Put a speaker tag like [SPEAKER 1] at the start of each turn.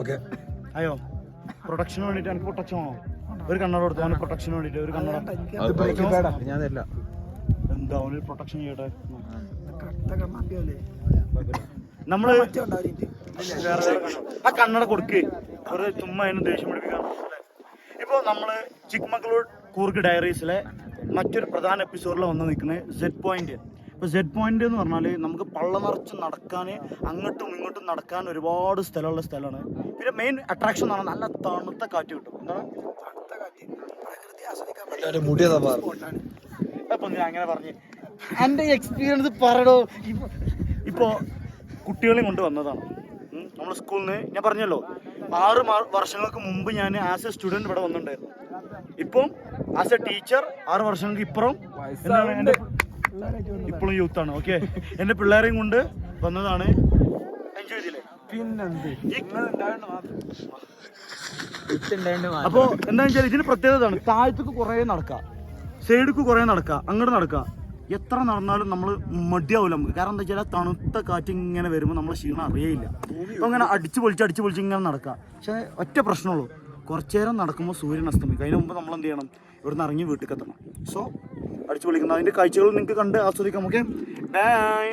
[SPEAKER 1] Okay
[SPEAKER 2] അയ്യോ പ്രൊട്ടക്ഷന് വേണ്ടിട്ട് എനിക്ക് പ്രൊട്ടക്ഷൻ വേണോ? ഒരു കണ്ണട കൊടുത്തു അവന് പ്രൊട്ടക്ഷന് വേണ്ടിട്ട് ഒരു കണ്ണട.
[SPEAKER 1] ഞാൻ തരില്ല.
[SPEAKER 2] എന്താ അവന് പ്രൊട്ടക്ഷൻ ചെയ്യട്ടെ. നമ്മള് ആ കണ്ണട കൊടുക്ക് ഒരു ചുമ്മാ അതിന് ദേഷ്യം പിടിപ്പിക്കണം. ഇപ്പൊ നമ്മള് ചിക്മംഗ്ലൂർ കൂർഗ് ഡയറീസിലെ മറ്റൊരു പ്രധാന എപ്പിസോഡിൽ വന്ന് നിൽക്കുന്നത് സെഡ് പോയിന്റ്. ഇപ്പോൾ സെഡ് പോയിന്റ് എന്ന് പറഞ്ഞാൽ നമുക്ക് പള്ള നിറച്ച് നടക്കാൻ അങ്ങോട്ടും ഇങ്ങോട്ടും നടക്കാൻ ഒരുപാട് സ്ഥലമുള്ള സ്ഥലമാണ്. പിന്നെ മെയിൻ അട്രാക്ഷൻ എന്ന് പറഞ്ഞാൽ നല്ല തണുത്ത കാറ്റ് കിട്ടും. എന്താണ് അപ്പം ഞാൻ അങ്ങനെ പറഞ്ഞ് എൻ്റെ എക്സ്പീരിയൻസ് പറയടോ. ഇപ്പോൾ കുട്ടികളെയും കൊണ്ട് വന്നതാണ് നമ്മുടെ സ്കൂളിൽ നിന്ന്. ഞാൻ പറഞ്ഞല്ലോ 6 വർഷങ്ങൾക്ക് മുമ്പ് ഞാൻ ആസ് എ സ്റ്റുഡൻറ് ഇവിടെ വന്നിട്ടുണ്ടായിരുന്നു. ഇപ്പം ആസ് എ ടീച്ചർ 6 വർഷങ്ങൾക്ക് ഇപ്പുറം എന്താണ് എൻ്റെ ഇപ്പോഴും യൂത്താണ്. ഓക്കെ, എൻ്റെ പിള്ളേരെയും കൊണ്ട് വന്നതാണ്. എൻജോയ് ചെയ്തില്ലേ? അപ്പോൾ എന്താണെന്ന് വെച്ചാൽ ഇതിന് പ്രത്യേകതയാണ്. താഴത്തേക്ക് കുറേ നടക്കുക, സൈഡിലേക്ക് കുറേ നടക്കുക, അങ്ങോട്ട് നടക്കുക. എത്ര നടന്നാലും നമ്മൾ മടിയാവില്ല നമുക്ക്. കാരണം എന്താ വെച്ചാൽ തണുത്ത കാറ്റ് ഇങ്ങനെ വരുമ്പോൾ നമ്മൾ ക്ഷീണം അറിയില്ല. അപ്പോൾ അങ്ങനെ അടിച്ച് പൊളിച്ച് ഇങ്ങനെ നടക്കുക. പക്ഷേ ഒറ്റ പ്രശ്നമുള്ളൂ, കുറച്ചു നേരം നടക്കുമ്പോൾ സൂര്യൻ അസ്തമിക്കും. അതിന് മുമ്പ് നമ്മൾ എന്ത് ചെയ്യണം? ഇവിടുന്ന് ഇറങ്ങി വീട്ടിൽ എത്തണം. സോ അടിച്ചു പൊളിക്കുന്നത് അതിൻ്റെ കാഴ്ചകൾ നിങ്ങൾക്ക് കണ്ട് ആസ്വദിക്കാം. Okay, by.